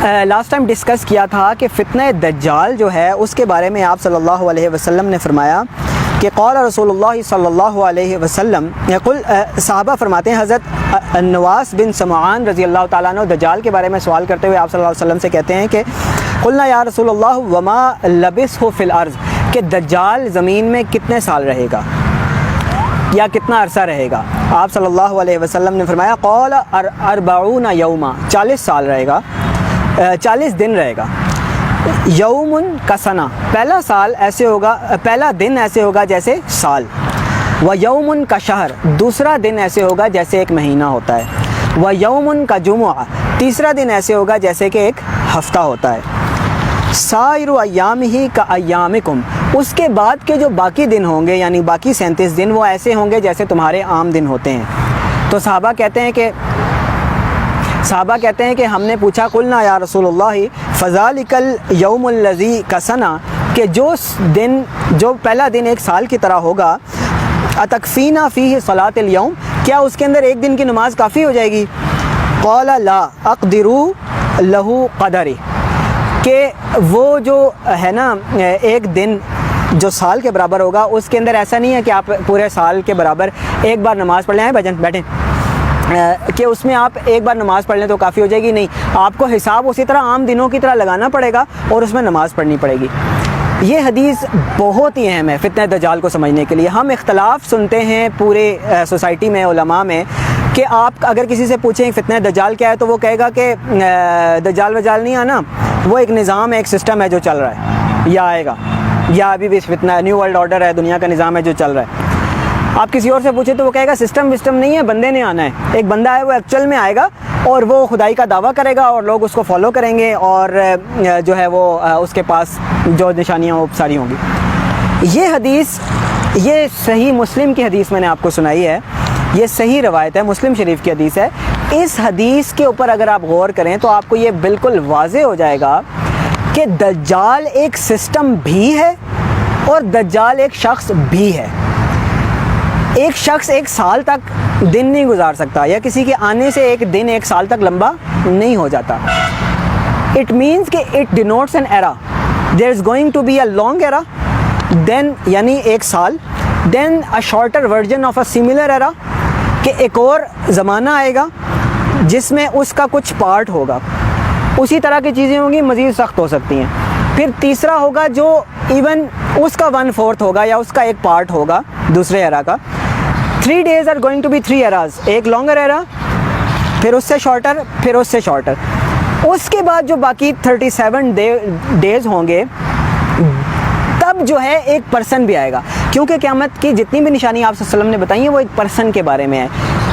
Last time discuss کیا تھا کہ فتنہ دجال جو ہے اس کے بارے میں آپ صلی اللہ علیہ وسلم نے فرمایا کہ قال رسول اللہ صلی اللہ علیہ وسلم صحابہ فرماتے ہیں، حضرت نواس بن سمعان رضی اللہ تعالیٰ عنہ دجال کے بارے میں سوال کرتے ہوئے آپ صلی اللہ علیہ وسلم سے کہتے ہیں کہ قلنا یا رسول اللہ وما لبثہ فی الارض، کہ دجال زمین میں کتنے سال رہے گا یا کتنا عرصہ رہے گا؟ آپ صلی اللہ علیہ وسلم نے فرمایا قال 40 یوما، 40 سال رہے گا، 40 دن رہے گا۔ یوم کا سنہ، پہلا سال ایسے ہوگا، پہلا دن ایسے ہوگا جیسے سال، و یوم کا شہر، دوسرا دن ایسے ہوگا جیسے ایک مہینہ ہوتا ہے، و یوم کا جمعہ، تیسرا دن ایسے ہوگا جیسے کہ ایک ہفتہ ہوتا ہے، سائر ایامہ کا ایامکم، اس کے بعد کے جو باقی دن ہوں گے یعنی باقی 37 دن وہ ایسے ہوں گے جیسے تمہارے عام دن ہوتے ہیں۔ تو صحابہ کہتے ہیں کہ ہم نے پوچھا قلنا یا رسول اللہ فذالک الیوم الذی کا سنہ، کہ جو پہلا دن ایک سال کی طرح ہوگا، اتکفینا فیہ صلاۃ الیوم، کیا اس کے اندر ایک دن کی نماز کافی ہو جائے گی؟ قال لا اقدر لہ قدری، کہ وہ جو ہے نا ایک دن جو سال کے برابر ہوگا اس کے اندر ایسا نہیں ہے کہ آپ پورے سال کے برابر ایک بار نماز پڑھ لیں، آئے بھجن بیٹھیں، کہ اس میں آپ ایک بار نماز پڑھ لیں تو کافی ہو جائے گی، نہیں، آپ کو حساب اسی طرح عام دنوں کی طرح لگانا پڑے گا اور اس میں نماز پڑھنی پڑے گی۔ یہ حدیث بہت ہی اہم ہے فتنہ دجال کو سمجھنے کے لیے۔ ہم اختلاف سنتے ہیں پورے سوسائٹی میں، علماء میں، کہ آپ اگر کسی سے پوچھیں فتنہ دجال کیا ہے تو وہ کہے گا کہ دجال وجال نہیں آنا، وہ ایک نظام ہے، ایک سسٹم ہے جو چل رہا ہے یا آئے گا، یا ابھی بھی فتنہ نیو ورلڈ آرڈر ہے، دنیا کا نظام ہے جو چل رہا ہے۔ آپ کسی اور سے پوچھیں تو وہ کہے گا سسٹم وسٹم نہیں ہے، بندے نے آنا ہے، ایک بندہ ہے وہ ایکچوئل میں آئے گا اور وہ خدائی کا دعویٰ کرے گا اور لوگ اس کو فالو کریں گے اور جو ہے وہ اس کے پاس جو نشانیاں وہ ساری ہوں گی۔ یہ حدیث، یہ صحیح مسلم کی حدیث میں نے آپ کو سنائی ہے، یہ صحیح روایت ہے، مسلم شریف کی حدیث ہے۔ اس حدیث کے اوپر اگر آپ غور کریں تو آپ کو یہ بالکل واضح ہو جائے گا کہ دجال ایک سسٹم بھی ہے اور دجال ایک شخص بھی ہے۔ ایک شخص ایک سال تک دن نہیں گزار سکتا، یا کسی کے آنے سے ایک دن ایک سال تک لمبا نہیں ہو جاتا۔ اٹ مینس کہ it denotes an era, there is going to be a long era, then یعنی ایک سال، then a shorter version of a similar era, کہ ایک اور زمانہ آئے گا جس میں اس کا کچھ پارٹ ہوگا، اسی طرح کی چیزیں ہوں گی، مزید سخت ہو سکتی ہیں۔ پھر تیسرا ہوگا جو ایون اس کا 1/4 ہوگا یا اس کا ایک پارٹ ہوگا دوسرے ایرا کا۔ 3 days are going to be 3 eras، ایک لانگر ایرا، پھر اس سے شارٹر، پھر اس سے شارٹر۔ اس کے بعد جو باقی 37 days ہوں گے تب جو ہے ایک پرسن بھی آئے گا، کیونکہ قیامت کی جتنی بھی نشانی آپ صلی اللہ علیہ وسلم نے بتائی ہیں وہ ایک پرسن کے بارے میں ہے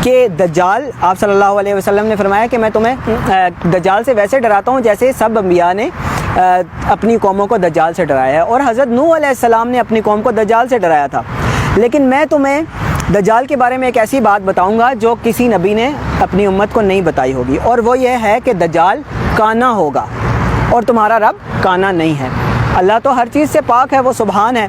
کہ دجال، آپ صلی اللہ علیہ وسلم نے فرمایا کہ میں تمہیں دجال سے ویسے ڈراتا ہوں جیسے سب انبیاء نے اپنی قوموں کو دجال سے ڈرایا ہے، اور حضرت نوح علیہ السلام نے اپنی قوم کو دجال سے ڈرایا تھا، لیکن میں تمہیں دجال کے بارے میں ایک ایسی بات بتاؤں گا جو کسی نبی نے اپنی امت کو نہیں بتائی ہوگی، اور وہ یہ ہے کہ دجال کانا ہوگا اور تمہارا رب کانا نہیں ہے۔ اللہ تو ہر چیز سے پاک ہے، وہ سبحان ہے،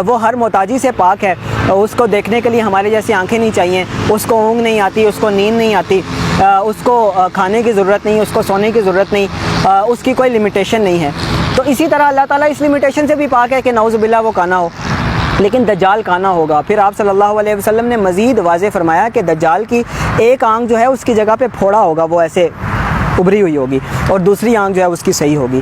وہ ہر محتاجی سے پاک ہے، اس کو دیکھنے کے لیے ہمارے جیسی آنکھیں نہیں چاہیے، اس کو اونگ نہیں آتی، اس کو نیند نہیں آتی، اس کو کھانے کی ضرورت نہیں، اس کو سونے کی ضرورت نہیں، اس کی کوئی لمیٹیشن نہیں ہے۔ تو اسی طرح اللہ تعالیٰ اس لمیٹیشن سے بھی پاک ہے کہ نعوذ باللہ وہ کانا ہو، لیکن دجال کانا ہوگا۔ پھر آپ صلی اللہ علیہ وسلم نے مزید واضح فرمایا کہ دجال کی ایک آنکھ جو ہے اس کی جگہ پہ پھوڑا ہوگا، وہ ایسے ابھری ہوئی ہوگی، اور دوسری آنکھ جو ہے اس کی صحیح ہوگی۔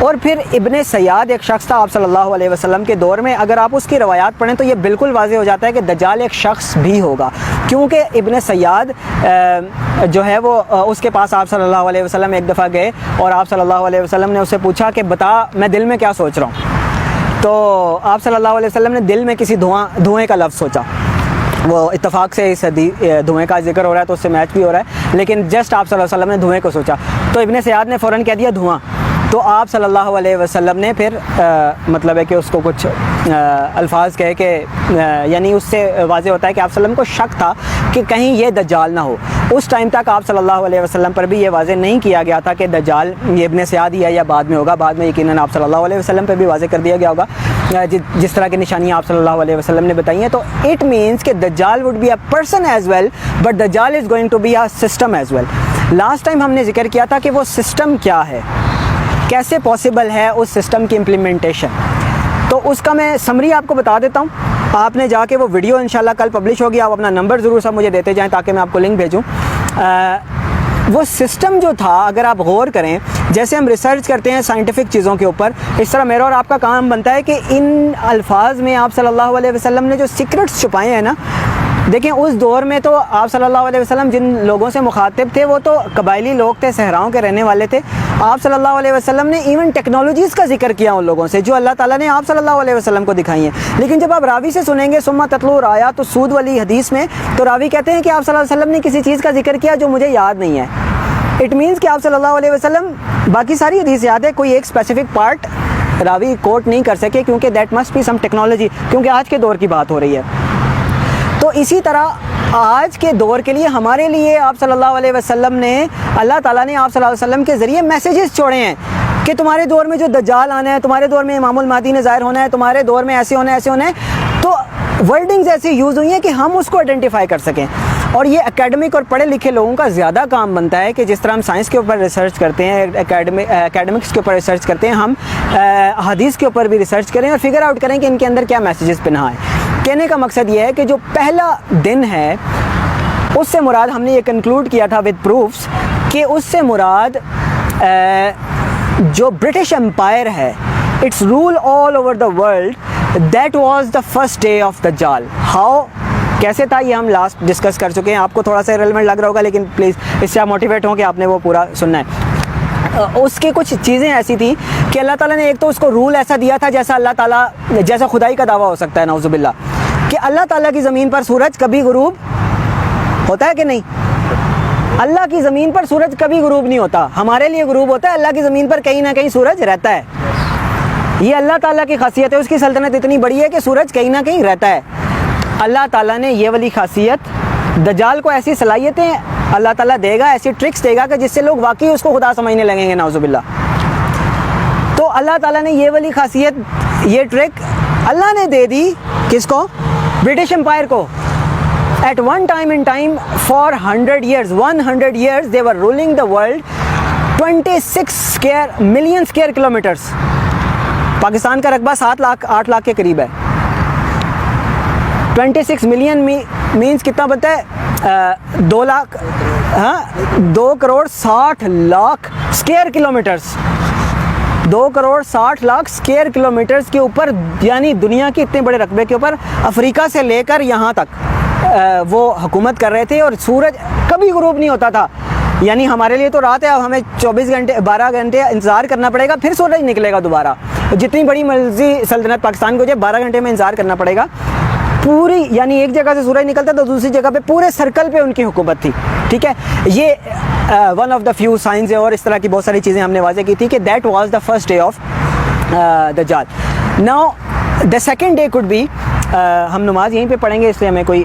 اور پھر ابن سیاد ایک شخص تھا آپ صلی اللہ علیہ وسلم کے دور میں، اگر آپ اس کی روایات پڑھیں تو یہ بالکل واضح ہو جاتا ہے کہ دجال ایک شخص بھی ہوگا، کیونکہ ابن سیاد جو ہے وہ اس کے پاس آپ صلی اللہ علیہ وسلم ایک دفعہ گئے اور آپ صلی اللہ علیہ وسلم نے اسے پوچھا کہ بتا میں دل میں کیا سوچ رہا ہوں، تو آپ صلی اللہ علیہ وسلم نے دل میں کسی دھوئیں کا لفظ سوچا، وہ اتفاق سے اس دھوئیں کا ذکر ہو رہا ہے تو اس سے میچ بھی ہو رہا ہے، لیکن جسٹ آپ صلی اللہ علیہ وسلم نے دھوئیں کو سوچا تو ابن سیاد نے فوراً کہہ دیا دھواں، تو آپ صلی اللہ علیہ وسلم نے پھر مطلب ہے کہ اس کو کچھ الفاظ کہے کہ یعنی اس سے واضح ہوتا ہے کہ آپ صلی اللہ علیہ وسلم کو شک تھا کہ کہیں یہ دجال نہ ہو۔ اس ٹائم تک آپ صلی اللہ علیہ وسلم پر بھی یہ واضح نہیں کیا گیا تھا کہ دجال یہ ابن سیاد ہی ہے یا بعد میں ہوگا، بعد میں یقیناً آپ صلی اللہ علیہ وسلم پہ بھی واضح کر دیا گیا ہوگا جس طرح کی نشانیاں آپ صلی اللہ علیہ وسلم نے بتائی ہیں۔ تو اٹ مینس کہ دجال would be a person as well but دجال is going to be a system as well. Last time ہم نے ذکر کیا تھا کہ وہ سسٹم کیا ہے, کیسے پاسبل ہے اس سسٹم کی امپلیمنٹیشن. تو اس کا میں سمری آپ کو بتا دیتا ہوں. آپ نے جا کے وہ ویڈیو انشاءاللہ کل پبلش ہوگی, آپ اپنا نمبر ضرور سب مجھے دیتے جائیں تاکہ میں آپ کو لنک بھیجوں. وہ سسٹم جو تھا, اگر آپ غور کریں, جیسے ہم ریسرچ کرتے ہیں سائنٹیفک چیزوں کے اوپر, اس طرح میرا اور آپ کا کام بنتا ہے کہ ان الفاظ میں آپ صلی اللہ علیہ وسلم نے جو سیکرٹس چھپائے ہیں نا, دیکھیں اس دور میں تو آپ صلی اللہ علیہ وسلم جن لوگوں سے مخاطب تھے وہ تو قبائلی لوگ تھے, صحراؤں کے رہنے والے تھے. آپ صلی اللہ علیہ وسلم نے ایون ٹیکنالوجیز کا ذکر کیا ان لوگوں سے جو اللہ تعالیٰ نے آپ صلی اللہ علیہ وسلم کو دکھائی ہیں. لیکن جب آپ راوی سے سنیں گے ثم تتلو آیات السود والی حدیث میں, تو راوی کہتے ہیں کہ آپ صلی اللہ علیہ وسلم نے کسی چیز کا ذکر کیا جو مجھے یاد نہیں ہے. اٹ مینس کہ آپ صلی اللہ علیہ وسلم, باقی ساری حدیث یاد ہے, کوئی ایک اسپیسیفک پارٹ راوی کوٹ نہیں کر سکے کیونکہ that must be some technology, کیونکہ آج کے دور کی بات ہو رہی ہے. تو اسی طرح آج کے دور کے لیے ہمارے لیے آپ صلی اللہ علیہ وسلم نے, اللہ تعالیٰ نے آپ صلی اللہ علیہ وسلم کے ذریعے میسیجز چھوڑے ہیں کہ تمہارے دور میں جو دجال آنا ہے, تمہارے دور میں امام المہدی نے ظاہر ہونا ہے, تمہارے دور میں ایسے ہونا ہے, ایسے ہونا ہے. تو ورڈنگز ایسی یوز ہوئی ہیں کہ ہم اس کو آئیڈینٹیفائی کر سکیں. اور یہ اکیڈمک اور پڑھے لکھے لوگوں کا زیادہ کام بنتا ہے کہ جس طرح ہم سائنس کے اوپر ریسرچ کرتے ہیں, اکیڈمکس کے اوپر ریسرچ کرتے ہیں, ہم حدیث کے اوپر بھی ریسرچ کریں اور فگر آؤٹ کریں کہ ان کے اندر کیا میسیجز پنہا ہے. کہنے کا مقصد یہ ہے کہ جو پہلا دن ہے اس سے مراد, ہم نے یہ کنکلوڈ کیا تھا ود پروفس, کہ اس سے مراد جو برٹش امپائر ہے, it's rule all over the world, that was the first day of دجال. ہاؤ, کیسے تھا, یہ ہم لاسٹ ڈسکس کر چکے ہیں. آپ کو تھوڑا سا ریلیونٹ لگ رہا ہوگا, لیکن پلیز اس سے آپ موٹیویٹ ہوں کہ آپ نے وہ پورا سننا ہے. اس کی کچھ چیزیں ایسی تھیں کہ اللہ تعالیٰ نے ایک تو اس کو رول ایسا دیا تھا جیسا اللہ تعالیٰ, جیسا خدائی کا دعویٰ ہو سکتا ہے نعوذ باللہ, کہ اللہ تعالیٰ کی زمین پر سورج کبھی غروب ہوتا ہے کہ نہیں. اللہ کی زمین پر سورج کبھی غروب نہیں ہوتا, ہمارے لیے غروب ہوتا ہے, اللہ کی زمین پر کہیں نہ کہیں سورج رہتا ہے. یہ اللہ تعالیٰ کی خاصیت ہے, اس کی سلطنت اتنی بڑی ہے کہ سورج کہیں نہ کہیں رہتا ہے. اللہ تعالیٰ نے یہ والی خاصیت, دجال کو ایسی صلاحیتیں اللہ تعالیٰ دے گا, ایسی ٹرکس دے گا کہ جس سے لوگ واقعی اس کو خدا سمجھنے لگیں گے نعوذ باللہ. تو اللہ تعالیٰ نے یہ والی خاصیت, یہ ٹرک اللہ نے دے دی کس کو, برٹش امپائر کو. At one time in time for 100 years they were ruling the world 26 million square kilometers. Pakistan کا رقبہ 8 لاکھ کے قریب ہے. 26 ملین مینس کتنا بنتا ہے, 2 lakh, 2 crore 60 lakh square kilometres. 2 crore 60 lakh square kilometres کے اوپر, یعنی دنیا کے اتنے بڑے رقبے کے اوپر افریقہ سے لے کر یہاں تک وہ حکومت کر رہے تھے. اور سورج کبھی غروب نہیں ہوتا تھا. یعنی ہمارے لیے تو رات ہے, اب ہمیں 12 گھنٹے انتظار کرنا پڑے گا, پھر سورج نکلے گا دوبارہ. جتنی بڑی مرضی سلطنت پاکستان کو جو 12 گھنٹے میں انتظار کرنا پڑے گا پوری, یعنی ایک جگہ سے سورج نکلتا تو دوسری جگہ پہ پورے سرکل پہ ان کی حکومت تھی. ٹھیک ہے, یہ one of the few signs ہے. اور اس طرح کی بہت ساری چیزیں ہم نے واضح کی تھی کہ that was the first day of دجال. Now the second day could be, ہم نماز یہیں پہ پڑھیں گے اس لیے ہمیں کوئی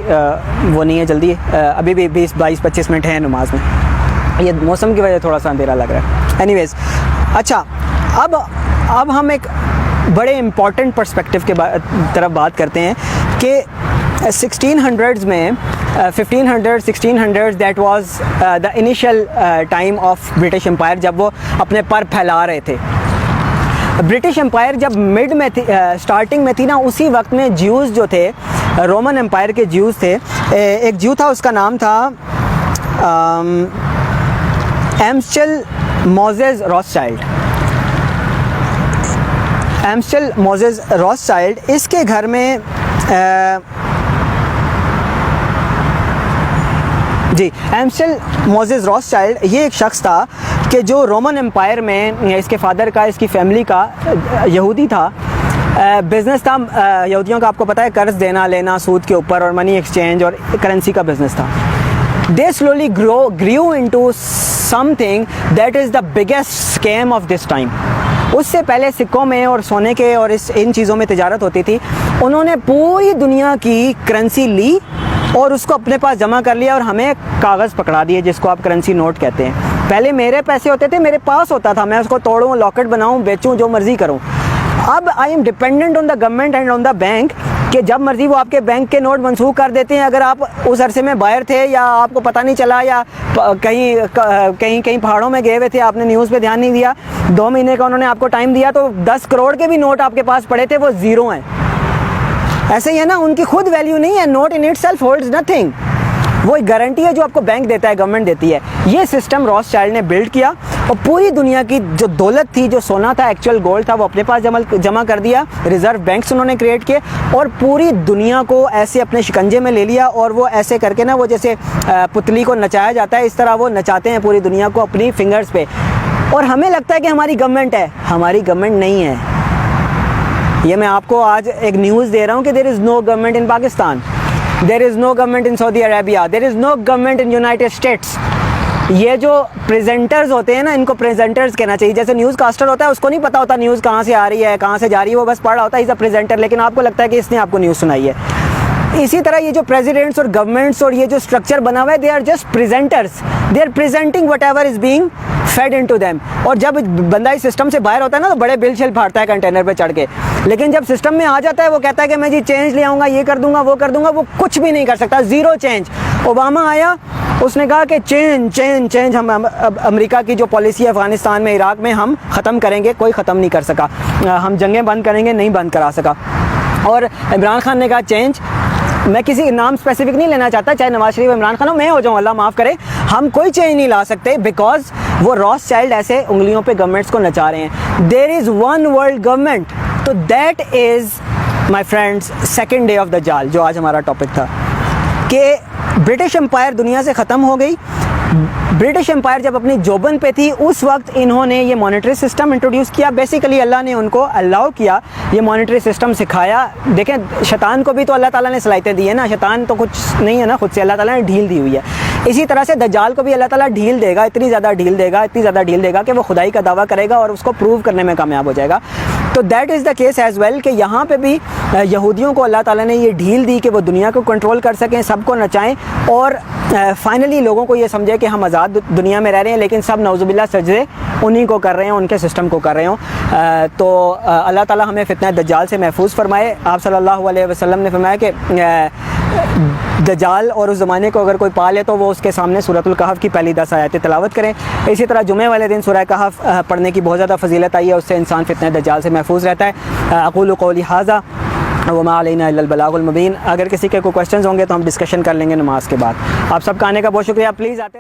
وہ نہیں ہے جلدی, ابھی بھی 20-22-25 منٹ ہیں نماز میں, یہ موسم کی وجہ تھوڑا سا اندھیرا لگ رہا ہے. اینی ویز, اچھا اب ہم ایک بڑے امپورٹنٹ پرسپیکٹیو کے طرف بات کرتے ہیں کہ 1600s میں 1500 that was the initial time of British umpire, جب وہ اپنے پر پھیلا رہے تھے. برٹش امپائر جب مڈ میں تھی, اسٹارٹنگ میں تھی نا, اسی وقت میں جیوز جو تھے, رومن امپائر کے جیوز تھے. ایک جیو تھا, اس کا نام تھا ایمسچل موزیز راسچائلڈ. ایمسچل موزیز راسچائلڈ, اس کے گھر میں جی ایمسچل موزیز راسچائلڈ یہ ایک شخص تھا کہ جو رومن امپائر میں, اس کے فادر کا, اس کی فیملی کا, یہودی تھا. بزنس تھا یہودیوں کا, آپ کو پتہ ہے, قرض دینا لینا سود کے اوپر, اور منی ایکسچینج اور کرنسی کا بزنس تھا. They slowly grew into something that is the biggest scam of this time. اس سے پہلے سکوں میں اور سونے کے اور ان چیزوں میں تجارت ہوتی تھی. انہوں نے پوری دنیا کی کرنسی لی اور اس کو اپنے پاس جمع کر لیا اور ہمیں کاغذ پکڑا دیے جس کو آپ کرنسی نوٹ کہتے ہیں. پہلے میرے پیسے ہوتے تھے, میرے پاس ہوتا تھا, میں اس کو توڑوں, لاکٹ بناؤں, بیچوں, جو مرضی کروں. اب I am dependent on the government and on the bank کہ جب مرضی وہ آپ کے بینک کے نوٹ منسوخ کر دیتے ہیں. اگر آپ اس عرصے میں باہر تھے یا آپ کو پتہ نہیں چلا یا کہیں پہاڑوں میں گئے ہوئے تھے, آپ نے نیوز پہ دھیان نہیں دیا, 2 مہینے کا انہوں نے آپ کو ٹائم دیا, تو 10 کروڑ کے بھی نوٹ آپ کے پاس پڑے تھے, وہ زیرو ہیں. ایسے ہی ہے نا, ان کی خود ویلیو نہیں ہے. Not in itself holds nothing. وہ ایک گارنٹی ہے جو آپ کو بینک دیتا ہے, گورنمنٹ دیتی ہے. یہ سسٹم راس چائلڈ نے بلڈ کیا اور پوری دنیا کی جو دولت تھی, جو سونا تھا, ایکچوئل گولڈ تھا, وہ اپنے پاس جمع کر دیا. ریزرو بینکس انہوں نے کریٹ کیے اور پوری دنیا کو ایسے اپنے شکنجے میں لے لیا. اور وہ ایسے کر کے نا, وہ جیسے پتلی کو نچایا جاتا ہے, اس طرح وہ نچاتے ہیں پوری دنیا کو اپنی فنگرز پہ. اور ہمیں لگتا ہے کہ ہماری گورنمنٹ ہے, ہماری گورنمنٹ نہیں ہے. یہ میں آپ کو آج ایک نیوز دے رہا ہوں کہ دیر از نو گورنمنٹ ان پاکستان, دیر از نو گورنمنٹ ان سعودی عربیہ, دیر از نو گورنمنٹ ان یونائٹیڈ اسٹیٹس. یہ جو پریزنٹرز ہوتے ہیں نا, ان کو پریزنٹرز کہنا چاہیے. جیسے نیوز کاسٹر ہوتا ہے, اس کو نہیں پتا ہوتا نیوز کہاں سے آ رہی ہے, کہاں سے جا رہی ہے, وہ بس پڑھ رہا ہوتا ہے, از اے پریزنٹر, لیکن آپ کو لگتا ہے کہ اس نے آپ کو نیوز سنائی ہے. اسی طرح یہ جو پریزیڈنٹس اور گورنمنٹس اور یہ جو اسٹرکچر بنا ہوا ہے, they are just presenters, they are presenting whatever is being fed into them. اور جب بندہ اس سسٹم سے باہر ہوتا ہے نا, تو بڑے بل شل پھاڑتا ہے کنٹینر پہ چڑھ کے. لیکن جب سسٹم میں آ جاتا ہے, وہ کہتا ہے کہ میں جی چینج لے آؤں گا, یہ کر دوں گا, وہ کر دوں گا. وہ کچھ بھی نہیں کر سکتا, زیرو چینج. اوباما آیا, اس نے کہا کہ چینج ہم امریکہ کی جو پالیسی ہے افغانستان میں, عراق میں, ہم ختم کریں گے. کوئی ختم نہیں کر سکا. ہم جنگیں بند کریں گے, نہیں بند کرا سکا. اور عمران خان نے کہا چینج. میں کسی نام اسپیسیفک نہیں لینا چاہتا, چاہے نواز شریف, عمران خان ہو, میں ہو جاؤں, اللہ معاف کرے. ہم کوئی چینج نہیں لا سکتے بیکاز وہ راس چائلڈ ایسے انگلیوں پہ گورنمنٹس کو نچا رہے ہیں. دیر از ون ورلڈ گورنمنٹ. تو that is my friends second day of دجال, جو آج ہمارا ٹاپک تھا, کہ برٹش امپائر دنیا سے ختم ہو گئی. برٹش امپائر جب اپنی جوبن پہ تھی, اس وقت انہوں نے یہ مانیٹری سسٹم انٹروڈیوس کیا. بیسیکلی اللہ نے ان کو الاؤ کیا, یہ مانیٹری سسٹم سکھایا. دیکھیں, شیطان کو بھی تو اللہ تعالیٰ نے صلاحیتیں دی ہیں نا, شیطان تو کچھ نہیں ہے نا, خود سے اللہ تعالیٰ نے ڈھیل دی ہوئی ہے. اسی طرح سے دجال کو بھی اللہ تعالیٰ ڈھیل دے گا, اتنی زیادہ ڈھیل دے گا کہ وہ خدائی کا دعویٰ کرے گا اور اس کو پروو کرنے میں کامیاب ہو جائے گا. تو that is the case as well, کہ یہاں پہ بھی یہودیوں کو اللہ تعالیٰ نے یہ ڈھیل دی کہ وہ دنیا کو کنٹرول کر سکیں, سب کو نچائیں, اور فائنلی لوگوں کو یہ سمجھے کہ ہم آزاد دنیا میں رہ رہے ہیں, لیکن سب نعوذ باللہ سجدے انہی کو کر رہے ہیں, ان کے سسٹم کو کر رہے ہوں. تو اللہ تعالیٰ ہمیں فتنہ دجال سے محفوظ فرمائے. آپ صلی اللہ علیہ وسلم نے فرمایا کہ دجال اور اس زمانے کو اگر کوئی پالے تو وہ اس کے سامنے سورۃ الکہف کی پہلی 10 آیتیں تلاوت کریں. اسی طرح جمعے والے دن سورہ کہف پڑھنے کی بہت زیادہ فضیلت آئی ہے, اس سے انسان فتنہ دجال سے محفوظ رہتا ہے. اقول قولی ھذا وما علینا الا البلاغ المبین. اگر کسی کے کوئی کویسچنز ہوں گے تو ہم ڈسکشن کر لیں گے نماز کے بعد. آپ سب کا آنے کا بہت شکریہ. پلیز آتے